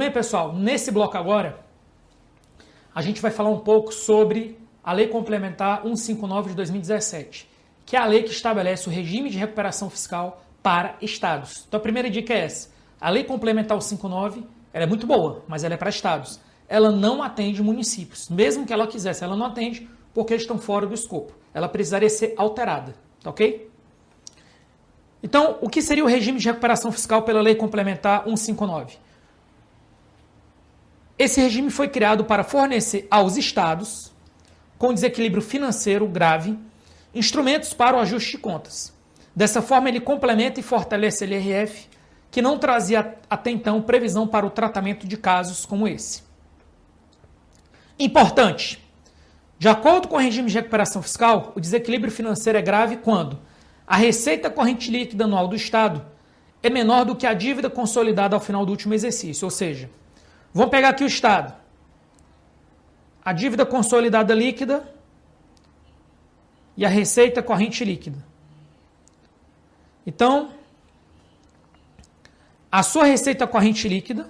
bem, pessoal? Nesse bloco agora, a gente vai falar um pouco sobre a Lei Complementar 159 de 2017, que é a lei que estabelece o regime de recuperação fiscal para estados. Então a primeira dica é essa. A Lei Complementar 159, ela é muito boa, mas ela é para estados. Ela não atende municípios. Mesmo que ela quisesse, ela não atende porque eles estão fora do escopo. Ela precisaria ser alterada, tá ok? Então, o que seria o regime de recuperação fiscal pela Lei Complementar 159? Esse regime foi criado para fornecer aos estados, com desequilíbrio financeiro grave, instrumentos para o ajuste de contas. Dessa forma, ele complementa e fortalece a LRF, que não trazia até então previsão para o tratamento de casos como esse. Importante, de acordo com o regime de recuperação fiscal, o desequilíbrio financeiro é grave quando a receita corrente líquida anual do Estado é menor do que a dívida consolidada ao final do último exercício, ou seja, vamos pegar aqui o Estado. A dívida consolidada líquida e a receita corrente líquida. Então, a sua receita corrente líquida,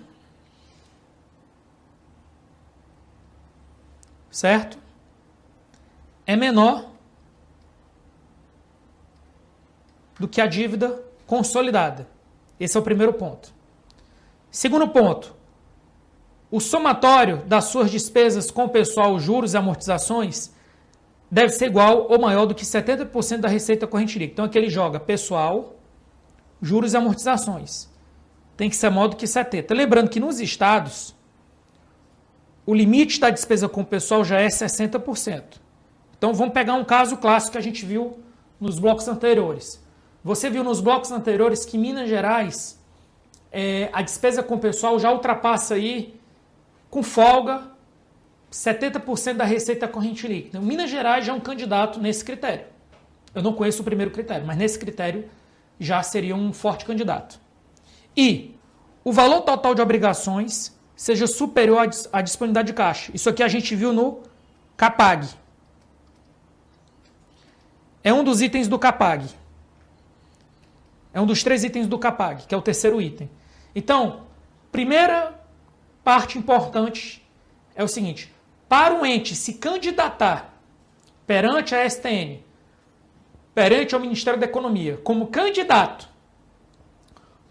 certo? É menor do que a dívida consolidada. Esse é o primeiro ponto. Segundo ponto, o somatório das suas despesas com pessoal, juros e amortizações deve ser igual ou maior do que 70% da receita corrente líquida. Então aqui ele joga pessoal, juros e amortizações. Tem que ser maior do que 70%. Lembrando que nos estados, o limite da despesa com pessoal já é 60%. Então vamos pegar um caso clássico que a gente viu nos blocos anteriores. Você viu nos blocos anteriores que Minas Gerais, a despesa com pessoal já ultrapassa aí, com folga, 70% da receita corrente líquida. Minas Gerais já é um candidato nesse critério. Eu não conheço o primeiro critério, mas nesse critério já seria um forte candidato. E o valor total de obrigações seja superior à disponibilidade de caixa. Isso aqui a gente viu no CAPAG. É um dos itens do CAPAG. É um dos 3 itens do CAPAG, que é o terceiro item. Então, primeira parte importante é o seguinte: para um ente se candidatar perante a STN, perante ao Ministério da Economia, como candidato,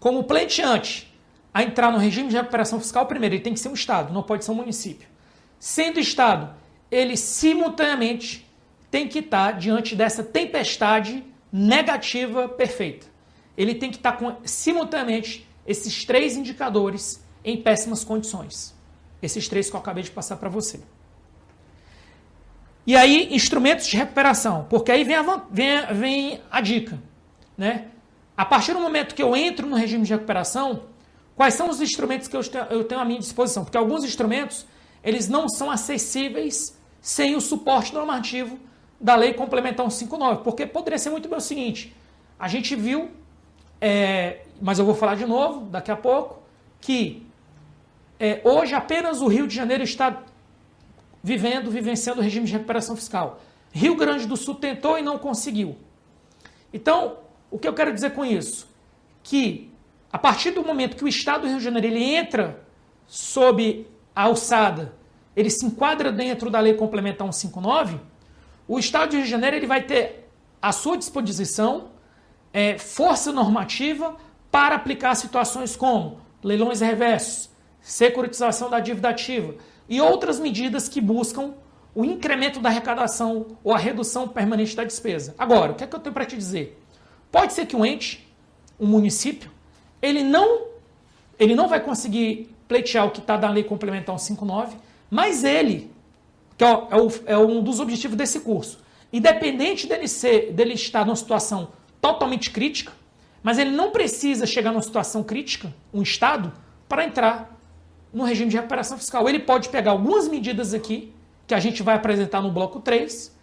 como pleiteante, a entrar no regime de recuperação fiscal, primeiro, ele tem que ser um Estado, não pode ser um município. Sendo Estado, ele simultaneamente tem que estar diante dessa tempestade negativa perfeita. Ele tem que estar com, simultaneamente, esses 3 indicadores em péssimas condições. Esses 3 que eu acabei de passar para você. E aí, instrumentos de recuperação, porque aí vem a dica, né? A partir do momento que eu entro no regime de recuperação, quais são os instrumentos que eu tenho à minha disposição? Porque alguns instrumentos, eles não são acessíveis sem o suporte normativo da Lei Complementar 159, porque poderia ser muito bem o seguinte: a gente viu, mas eu vou falar de novo daqui a pouco, que hoje apenas o Rio de Janeiro está vivenciando o regime de recuperação fiscal. Rio Grande do Sul tentou e não conseguiu. Então, o que eu quero dizer com isso? Que a partir do momento que o Estado do Rio de Janeiro ele entra sob a alçada, ele se enquadra dentro da Lei Complementar 159, o Estado do Rio de Janeiro ele vai ter à sua disposição força normativa para aplicar situações como leilões reversos, securitização da dívida ativa e outras medidas que buscam o incremento da arrecadação ou a redução permanente da despesa. Agora, o que é que eu tenho para te dizer? Pode ser que um ente, um município, ele não vai conseguir pleitear o que está na Lei Complementar 159, mas ele, que é um dos objetivos desse curso, independente dele estar numa situação totalmente crítica, mas ele não precisa chegar numa situação crítica, um Estado, para entrar no regime de recuperação fiscal. Ele pode pegar algumas medidas aqui, que a gente vai apresentar no bloco 3,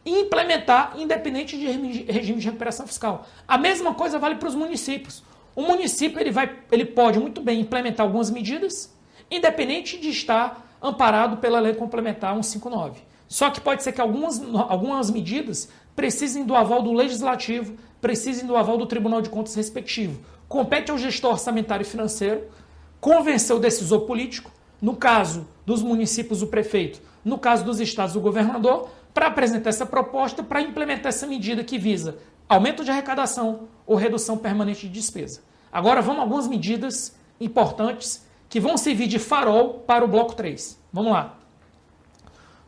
e implementar independente de regime de recuperação fiscal. A mesma coisa vale para os municípios. O município ele pode muito bem implementar algumas medidas, independente de estar amparado pela Lei Complementar 159. Só que pode ser que algumas medidas precisem do aval do Legislativo, precisem do aval do Tribunal de Contas respectivo. Compete ao gestor orçamentário e financeiro convencer o decisor político, no caso dos municípios, o prefeito, no caso dos estados, o governador, para apresentar essa proposta, para implementar essa medida que visa aumento de arrecadação ou redução permanente de despesa. Agora vamos a algumas medidas importantes que vão servir de farol para o bloco 3. Vamos lá.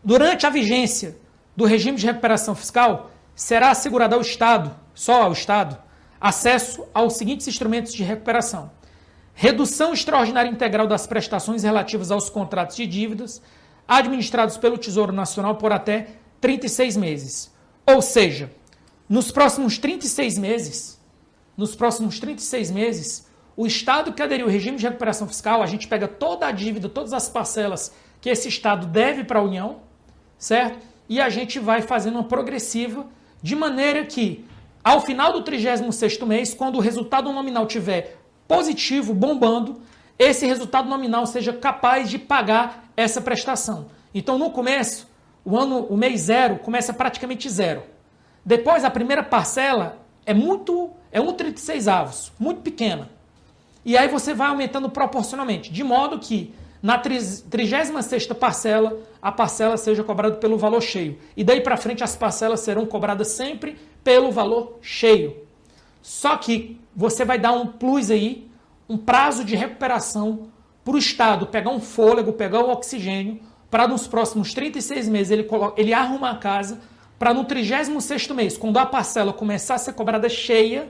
Durante a vigência do regime de recuperação fiscal, será assegurado ao Estado, só ao Estado, acesso aos seguintes instrumentos de recuperação: redução extraordinária integral das prestações relativas aos contratos de dívidas administrados pelo Tesouro Nacional por até 36 meses. Ou seja, nos próximos 36 meses, o Estado que aderiu ao regime de recuperação fiscal, a gente pega toda a dívida, todas as parcelas que esse Estado deve para a União, certo? E a gente vai fazendo uma progressiva, de maneira que, ao final do 36º mês, quando o resultado nominal tiver positivo, bombando, esse resultado nominal seja capaz de pagar essa prestação. Então, no começo, o mês zero começa praticamente zero. Depois, a primeira parcela é 1/36, muito pequena. E aí você vai aumentando proporcionalmente, de modo que na 36ª parcela, a parcela seja cobrada pelo valor cheio. E daí para frente as parcelas serão cobradas sempre pelo valor cheio. Só que você vai dar um plus aí, um prazo de recuperação para o Estado pegar um fôlego, pegar o oxigênio, para nos próximos 36 meses ele arruma a casa, para no 36º mês, quando a parcela começar a ser cobrada cheia,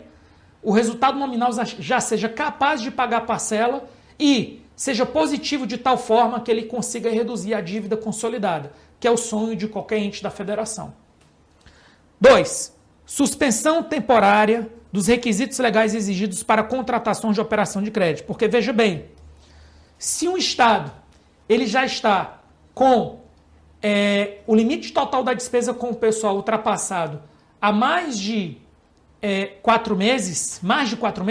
o resultado nominal já seja capaz de pagar a parcela e seja positivo de tal forma que ele consiga reduzir a dívida consolidada, que é o sonho de qualquer ente da federação. 2. Suspensão temporária dos requisitos legais exigidos para contratação de operação de crédito. Porque, veja bem, se um Estado ele já está com o limite total da despesa com o pessoal ultrapassado há mais de 4 meses,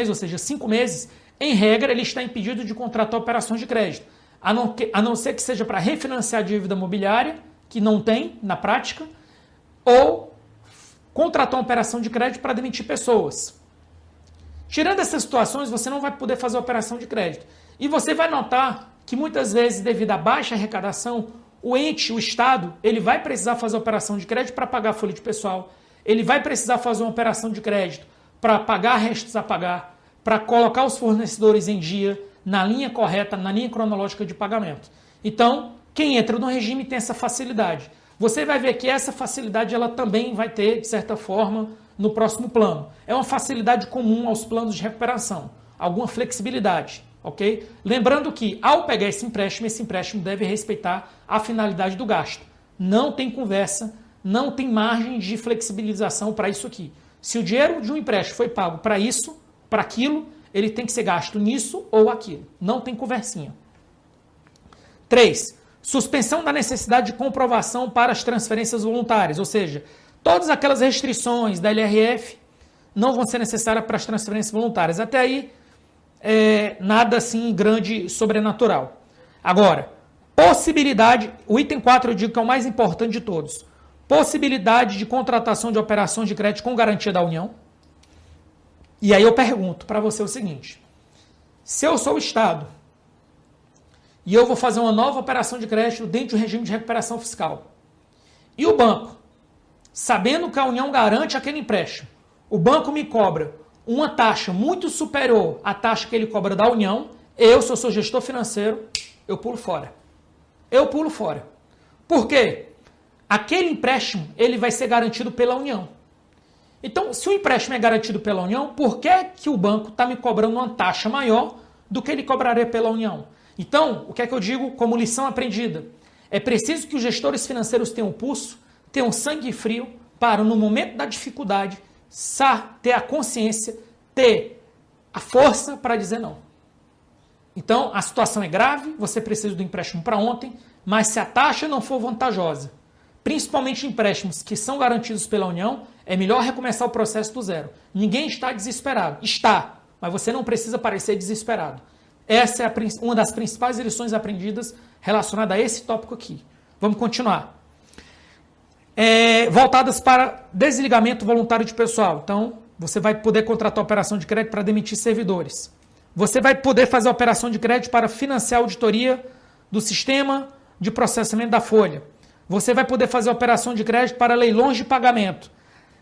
ou seja, 5 meses, em regra, ele está impedido de contratar operações de crédito, a não ser que seja para refinanciar a dívida mobiliária, que não tem na prática, ou contratar uma operação de crédito para demitir pessoas. Tirando essas situações, você não vai poder fazer operação de crédito. E você vai notar que muitas vezes, devido à baixa arrecadação, o Estado, ele vai precisar fazer operação de crédito para pagar a folha de pessoal, ele vai precisar fazer uma operação de crédito para pagar restos a pagar, para colocar os fornecedores em dia, na linha correta, na linha cronológica de pagamento. Então, quem entra no regime tem essa facilidade. Você vai ver que essa facilidade ela também vai ter, de certa forma, no próximo plano. É uma facilidade comum aos planos de recuperação, alguma flexibilidade, ok? Lembrando que, ao pegar esse empréstimo deve respeitar a finalidade do gasto. Não tem conversa, não tem margem de flexibilização para isso aqui. Se o dinheiro de um empréstimo foi pago para isso, para aquilo, ele tem que ser gasto nisso ou aquilo. Não tem conversinha. 3. Suspensão da necessidade de comprovação para as transferências voluntárias, ou seja, todas aquelas restrições da LRF não vão ser necessárias para as transferências voluntárias. Até aí, nada assim grande sobrenatural. Agora, possibilidade, o item 4 eu digo que é o mais importante de todos. Possibilidade de contratação de operações de crédito com garantia da União. E aí eu pergunto para você o seguinte: se eu sou o Estado e eu vou fazer uma nova operação de crédito dentro do regime de recuperação fiscal, e o banco, sabendo que a União garante aquele empréstimo, o banco me cobra uma taxa muito superior à taxa que ele cobra da União, se eu sou gestor financeiro, eu pulo fora. Eu pulo fora. Por quê? Aquele empréstimo ele vai ser garantido pela União. Então, se o empréstimo é garantido pela União, por que o banco está me cobrando uma taxa maior do que ele cobraria pela União? Então, o que é que eu digo como lição aprendida? É preciso que os gestores financeiros tenham pulso, tenham sangue frio, para, no momento da dificuldade, ter a consciência, ter a força para dizer não. Então, a situação é grave, você precisa do empréstimo para ontem, mas se a taxa não for vantajosa, principalmente empréstimos que são garantidos pela União, é melhor recomeçar o processo do zero. Ninguém está desesperado. Está, mas você não precisa parecer desesperado. Essa é uma das principais lições aprendidas relacionada a esse tópico aqui. Vamos continuar. Voltadas para desligamento voluntário de pessoal. Então, você vai poder contratar operação de crédito para demitir servidores. você vai poder fazer a operação de crédito para financiar a auditoria do sistema de processamento da folha. Você vai poder fazer a operação de crédito para leilões de pagamento.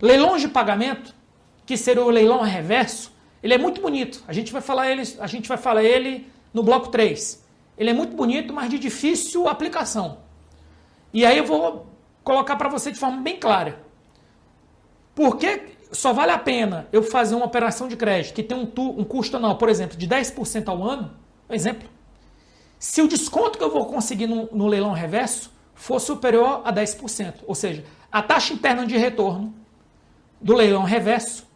Leilões de pagamento, que seria o leilão reverso, ele é muito bonito. A gente vai falar ele no bloco 3. Ele é muito bonito, mas de difícil aplicação. E aí eu vou colocar para você de forma bem clara. Por que só vale a pena eu fazer uma operação de crédito que tem um custo anual, por exemplo, de 10% ao ano? Exemplo. Se o desconto que eu vou conseguir no leilão reverso for superior a 10%, ou seja, a taxa interna de retorno do leilão reverso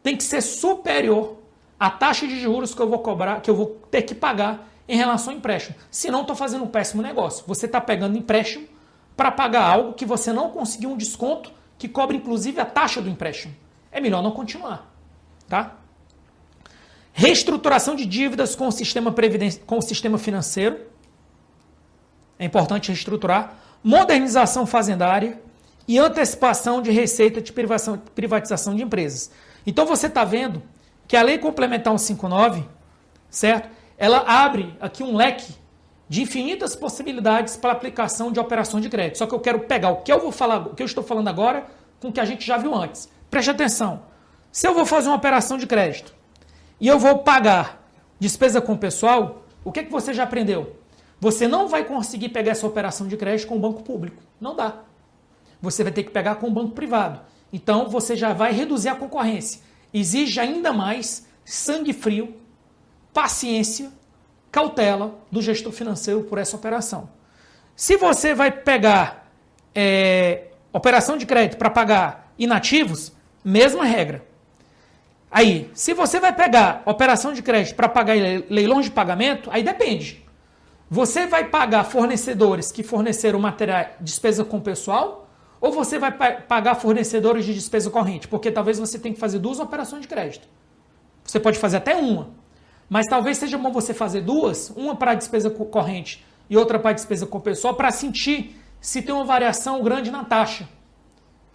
tem que ser superior à taxa de juros que eu vou cobrar, que eu vou ter que pagar em relação ao empréstimo. Senão, estou fazendo um péssimo negócio. Você está pegando empréstimo para pagar algo que você não conseguiu um desconto que cobre inclusive a taxa do empréstimo. É melhor não continuar. Tá? Reestruturação de dívidas com o sistema financeiro. É importante reestruturar. Modernização fazendária e antecipação de receita de privatização de empresas. Então você está vendo que a Lei Complementar 159, certo? Ela abre aqui um leque de infinitas possibilidades para aplicação de operação de crédito. Só que eu quero pegar o que eu estou falando agora com o que a gente já viu antes. Preste atenção. Se eu vou fazer uma operação de crédito e eu vou pagar despesa com o pessoal, o que você já aprendeu? Você não vai conseguir pegar essa operação de crédito com o banco público. Não dá. Você vai ter que pegar com o banco privado. Então, você já vai reduzir a concorrência. Exige ainda mais sangue frio, paciência, cautela do gestor financeiro por essa operação. Se você vai pegar operação de crédito para pagar inativos, mesma regra. Aí, se você vai pegar operação de crédito para pagar leilões de pagamento, aí depende. Você vai pagar fornecedores que forneceram material, despesa com pessoal, ou você vai pagar fornecedores de despesa corrente? Porque talvez você tenha que fazer 2 operações de crédito. Você pode fazer até uma. Mas talvez seja bom você fazer 2, uma para despesa corrente e outra para despesa com pessoal, para sentir se tem uma variação grande na taxa.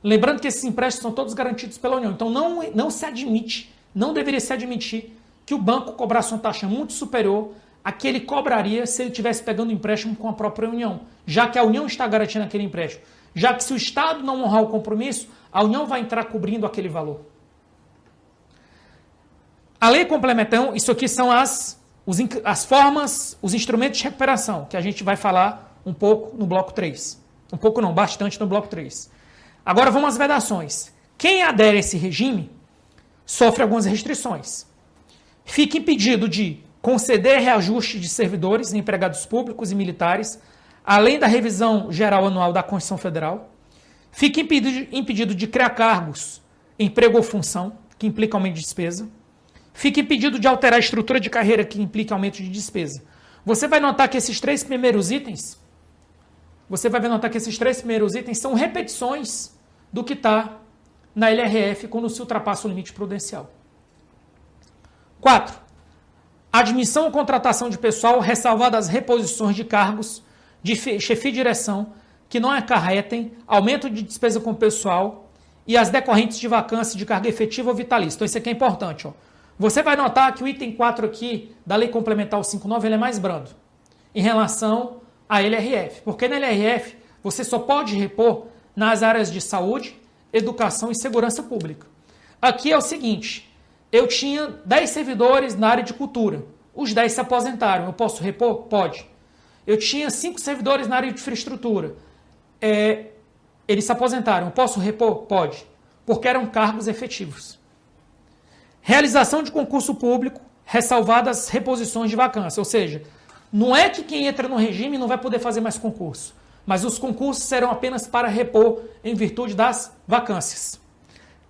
Lembrando que esses empréstimos são todos garantidos pela União. Então não se admite, não deveria se admitir que o banco cobrasse uma taxa muito superior a que ele cobraria se ele estivesse pegando empréstimo com a própria União, já que a União está garantindo aquele empréstimo. Já que se o Estado não honrar o compromisso, a União vai entrar cobrindo aquele valor. A lei complementar, isso aqui são as formas, os instrumentos de recuperação, que a gente vai falar um pouco no bloco 3. Um pouco não, bastante no bloco 3. Agora vamos às vedações. Quem adere a esse regime sofre algumas restrições. Fica impedido de conceder reajuste de servidores, empregados públicos e militares, além da revisão geral anual da Constituição Federal. Fica impedido de criar cargos, emprego ou função, que implica aumento de despesa. Fica impedido de alterar a estrutura de carreira, que implica aumento de despesa. Você vai notar que esses 3 primeiros itens, são repetições do que está na LRF quando se ultrapassa o limite prudencial. 4. Admissão ou contratação de pessoal, ressalvadas as reposições de cargos de chefia e direção que não acarretem aumento de despesa com pessoal e as decorrentes de vacância de carga efetiva ou vitalícia. Então, isso aqui é importante. Ó. Você vai notar que o item 4 aqui da Lei Complementar 159 ele é mais brando em relação à LRF. Porque na LRF você só pode repor nas áreas de saúde, educação e segurança pública. Aqui é o seguinte, eu tinha 10 servidores na área de cultura. Os 10 se aposentaram. Eu posso repor? Pode. Eu tinha 5 servidores na área de infraestrutura. Eles se aposentaram. Eu posso repor? Pode. Porque eram cargos efetivos. Realização de concurso público, ressalvadas as reposições de vacância. Ou seja, não é que quem entra no regime não vai poder fazer mais concurso, mas os concursos serão apenas para repor em virtude das vacâncias.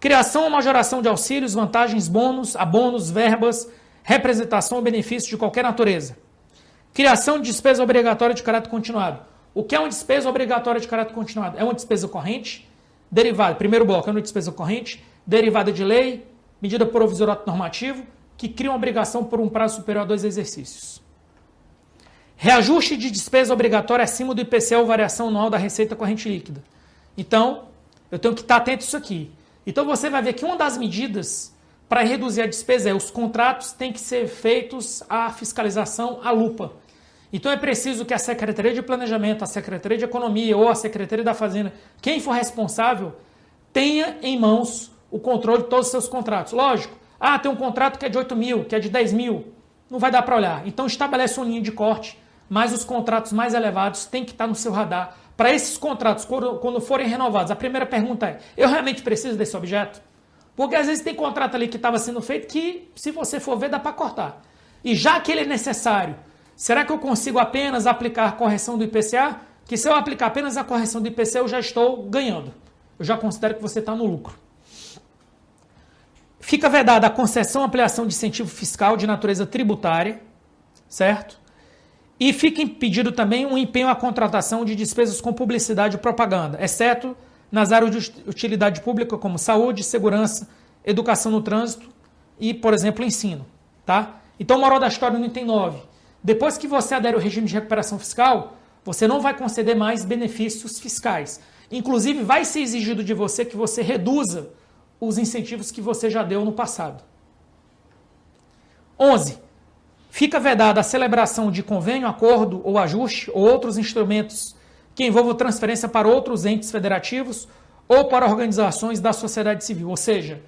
Criação ou majoração de auxílios, vantagens, bônus, abonos, verbas, representação ou benefícios de qualquer natureza. Criação de despesa obrigatória de caráter continuado. O que é uma despesa obrigatória de caráter continuado? É uma despesa corrente, derivada, primeiro bloco é uma despesa corrente, derivada de lei, medida provisória normativo, que cria uma obrigação por um prazo superior a 2 exercícios. Reajuste de despesa obrigatória acima do IPCA ou variação anual da receita corrente líquida. Então, eu tenho que estar atento a isso aqui. Então, você vai ver que uma das medidas para reduzir a despesa os contratos têm que ser feitos a fiscalização à lupa. Então é preciso que a Secretaria de Planejamento, a Secretaria de Economia ou a Secretaria da Fazenda, quem for responsável, tenha em mãos o controle de todos os seus contratos. Lógico, tem um contrato que é de 8 mil, que é de 10 mil, não vai dar para olhar. Então estabelece uma linha de corte, mas os contratos mais elevados têm que estar no seu radar. Para esses contratos, quando forem renovados, a primeira pergunta é, eu realmente preciso desse objeto? Porque às vezes tem contrato ali que estava sendo feito que, se você for ver, dá para cortar. E já que ele é necessário, será que eu consigo apenas aplicar a correção do IPCA? Que se eu aplicar apenas a correção do IPCA, eu já estou ganhando. Eu já considero que você está no lucro. Fica vedada a concessão, ampliação de incentivo fiscal de natureza tributária, certo? E fica impedido também um empenho à contratação de despesas com publicidade e propaganda, exceto nas áreas de utilidade pública como saúde, segurança, educação no trânsito e, por exemplo, ensino. Tá? Então, moral da história no item 9. Depois que você adere ao regime de recuperação fiscal, você não vai conceder mais benefícios fiscais. Inclusive, vai ser exigido de você que você reduza os incentivos que você já deu no passado. 11. Fica vedada a celebração de convênio, acordo ou ajuste ou outros instrumentos que envolvam transferência para outros entes federativos ou para organizações da sociedade civil. Ou seja,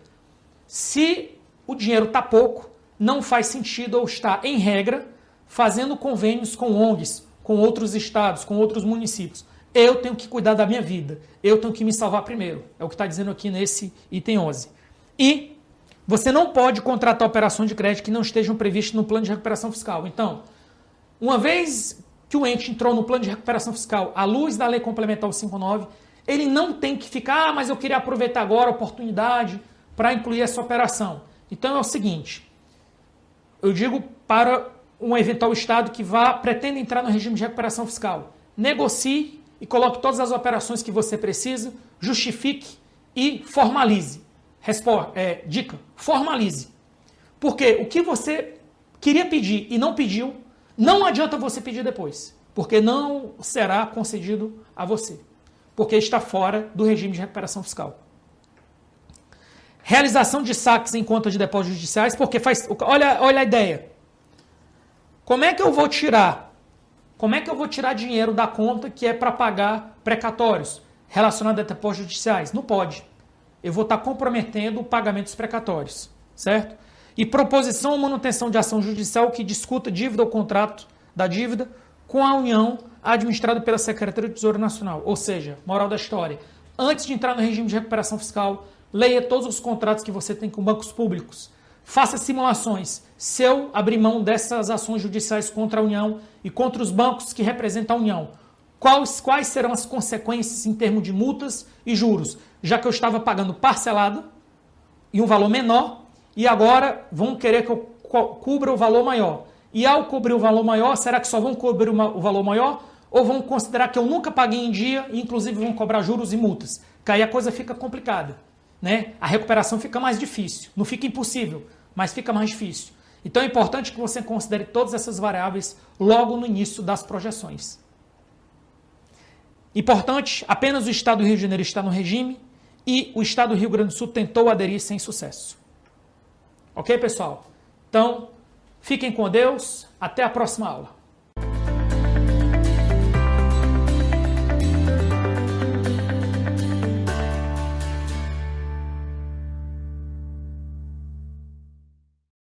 se o dinheiro está pouco, não faz sentido ou está, em regra, fazendo convênios com ONGs, com outros estados, com outros municípios. Eu tenho que cuidar da minha vida. Eu tenho que me salvar primeiro. É o que está dizendo aqui nesse item 11. E você não pode contratar operações de crédito que não estejam previstas no plano de recuperação fiscal. Então, uma vez que o ente entrou no plano de recuperação fiscal, à luz da Lei Complementar 59, ele não tem que ficar, mas eu queria aproveitar agora a oportunidade para incluir essa operação. Então é o seguinte, eu digo para um eventual estado que pretenda entrar no regime de recuperação fiscal, negocie e coloque todas as operações que você precisa, justifique e formalize. Dica, formalize. Porque o que você queria pedir e não pediu, não adianta você pedir depois, porque não será concedido a você, porque está fora do regime de recuperação fiscal. Realização de saques em conta de depósitos judiciais, porque olha a ideia. Como é que eu vou tirar dinheiro da conta que é para pagar precatórios relacionados a depósitos judiciais? Não pode. Eu vou estar comprometendo o pagamento dos precatórios, certo? E proposição ou manutenção de ação judicial que discuta dívida ou contrato da dívida com a União administrada pela Secretaria do Tesouro Nacional. Ou seja, moral da história, antes de entrar no regime de recuperação fiscal, leia todos os contratos que você tem com bancos públicos. Faça simulações. Se eu abrir mão dessas ações judiciais contra a União e contra os bancos que representam a União, quais serão as consequências em termos de multas e juros? Já que eu estava pagando parcelado e um valor menor, e agora vão querer que eu cubra o valor maior. E ao cobrir o valor maior, será que só vão cobrir o valor maior? Ou vão considerar que eu nunca paguei em dia e inclusive vão cobrar juros e multas? Que aí a coisa fica complicada, né? A recuperação fica mais difícil. Não fica impossível, mas fica mais difícil. Então é importante que você considere todas essas variáveis logo no início das projeções. Importante, apenas o Estado do Rio de Janeiro está no regime e o Estado do Rio Grande do Sul tentou aderir sem sucesso. Ok, pessoal? Então, fiquem com Deus. Até a próxima aula.